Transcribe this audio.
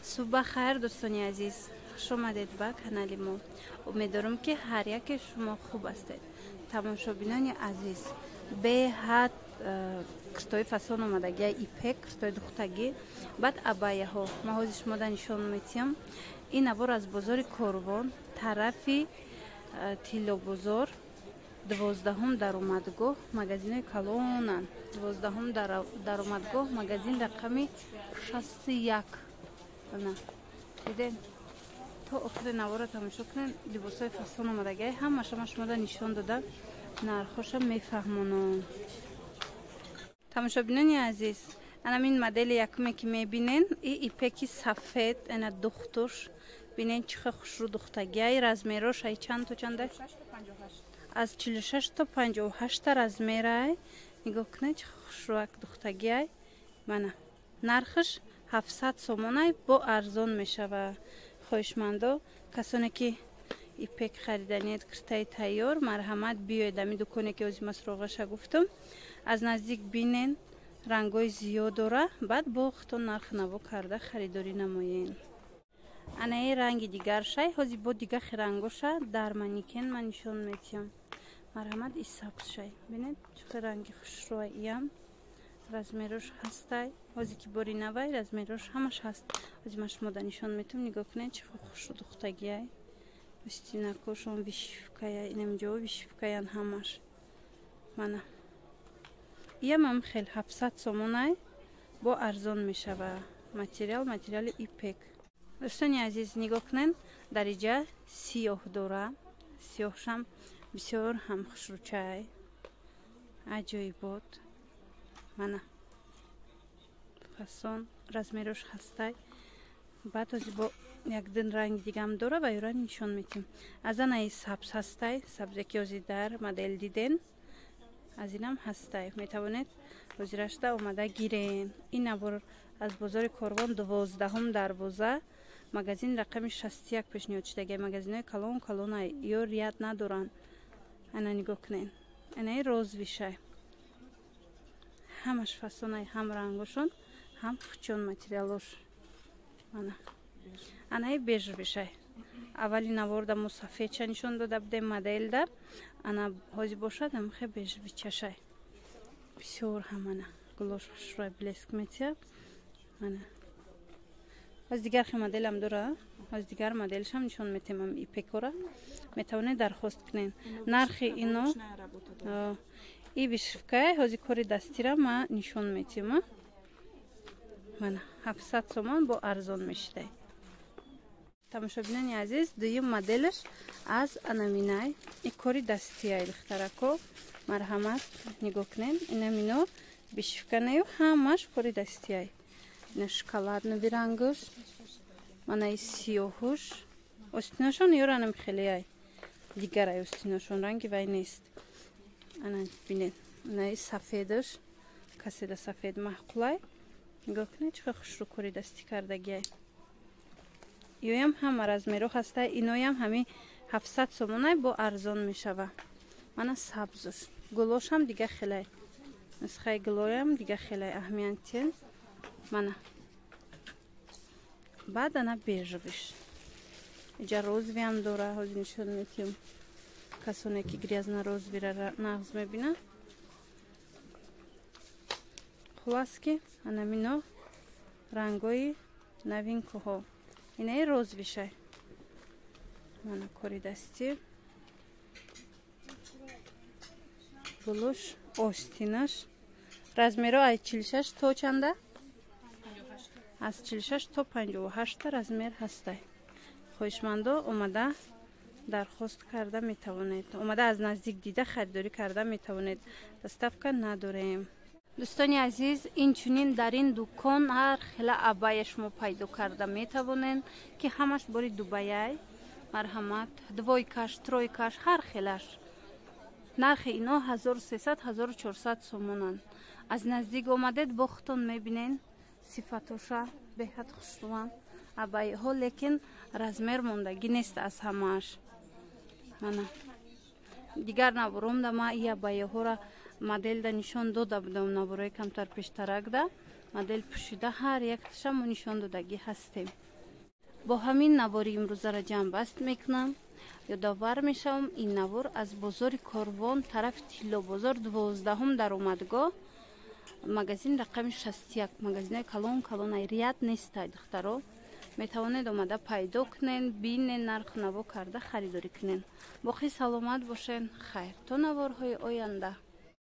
صبح خیر دوستانی عزیز، خوش آمدید به کانال ما. امیدوارم که هر یک شما خوب هستید. تماشاچیان عزیز، به حد کرتای فسان آمدگی ایپک کرتای دختگی بعد ابایه ها ما حوزش شما نشون میتیم. این ابر از بازار کاروان طرفی تیلو بازار 12 درآمدگاه مغازین کلونن. 12 درآمدگاه مغازین رقمی 61. نه دیدین تو آخر نوار تماشا کنین. لباسای فسان آمدگی هم شما نشون داده، نرخش میفهمونن. تماشاچیان عزیز، این مدل یکمی که میبینین این ایپکی سفید، این دخترش ببینین چه خوش رو دختگی. رزمیراش ای چند تا چنده؟ از 46 تا 58 رزمیره. نگاه کنید چه خوش رو دختگی. من نرخش 700 سومونه با ارزان میشه. خواهشمندو کسانی که ایپک خریدنید کرتای تیار مرحمت بیاید امی دکانی که از مسروقش گفتم از نزدیک بینین. رنگای زیاد داره، بعد با خودتون نرخ نوا کرده خریداری نمایین. انا این رنگ دیگر شای هازی با دیگه رنگوشه در منیکن من نشون میتیم. مرحمت این سبز شای ببینید چه رنگی خوش رویی هم رزمیروش هسته. هازی که باری نوای رزمیروش همش هست. هازی من شما نشون میتیم. نگاه کنید چه خوش رو دختگیه. بستی نکوشون ویشفکایه اینم جو ویشفکایان همش. منه ایم هم خیلی 700 سومونه با ارزان میشه و متریال ایپک. دوستانی عزیز نگاه کنین درجه سیاه داره. سیاهش هم بسیار هم خوش رو چای عجایب بود. منه فسان رزمیروش هسته. بعد از با یک دن رنگ دیگه هم داره و یوران نشون میتیم. از این سبز هسته، سبزی که ازی در مدل دیدن از اینم هسته. میتوانید وزیرشته اومده گیرین. این نبر از بازار کاروان 12 دروازه مغازین رقم 61 پیشنهاد شده. مغازین کلون یا ریاد ندارن. انا نگاه کنین انا روز ویشه همش فسانه هم رنگشون هم خوچون متریالش. انا بیج ویشه اولی نوردم سفید چه نشون داده بودم مدل ده. انا هازی باشد هم خیلی بیج ویچه بسیار همانه گلوش روی بلسک میتیم. منه از دیگر خیلی مدل هم داره. از دیگر مدلش هم نشون میتیم. هم ایپکورا میتونید درخواست کنین. نرخ اینو ای بیشفکای هازی کاری دستی را ما نشون میتیم. من 700 سومان با ارزان میشته. تماشاچیان عزیز دویم مدلش از انامینای این کاری دستی ای لخترکو مرحمت نگاه کنین. اینم اینو بیشفکنه و همش کاری دستی ای. این شکلات رنگش من ای سیاهش استیناشون یورانم خیلی ای دیگر ای استیناشون رنگی وای نیست. انا ببینید این سفیدش کسی ده سفید محقولای. نگاه کنید چه خوش رو کاری دستی کردگی. یویم هم رزمیرو هسته. اینوی هم همین 700 سومونه با ارزان میشوه. من سبزش گلوش هم دیگه خیلی نسخه گلوی هم دیگه خیلی اهمیتین. من بعد انا بیج بیش اینجا روزوی هم داره. هازی نشون میتیم کسانی که گریزن روزوی را نغز میبینن. خلاص که انا مینو رنگای نوین که ها اینه روزوی شای. من کاری دستی گلوش آستینش رزمیرو ای 46 تا چنده؟ از 46 تا 58 رزمیر هسته. خواهشمندو اومده درخواست کرده میتوانید. اومده از نزدیک دیده خریداری کرده میتوانید. دستفکن نداریم. دوستانی عزیز این چونین در این دکان هر خیلی ابای شما پیدا کرده میتوانید که همش باری دوبایی مرحمت دوای کش تروی کش هر خیلش. نرخ اینا 1300 1400 سومونن. از نزدیک اومدید با خودتون میبینین صفاتوشا به حد خوشروان ابای ها لیکن رزمیر موندگی نیست از همش. من دیگر نبرم ده ما ای ابای ها را مدل ده نشان داده بودم. نبرای کمتر پیشترک ده مدل پوشیده هر یک تشم نشان دادگی هستیم. бо ҳамин навори имрӯзара ҷамъбаст мекунам. ёдовар мешавам ин навор аз бозори Корвон тарафи Тиллобозор 12 дар омадгоҳ магазин рақами 61 магазинои калон калонай рияд нестай духтаро метавонед омада пайдо кунен бинен нарху наво карда харидорӣ кунен. боқӣ саломат бошен. хайр то наворҳои оянда.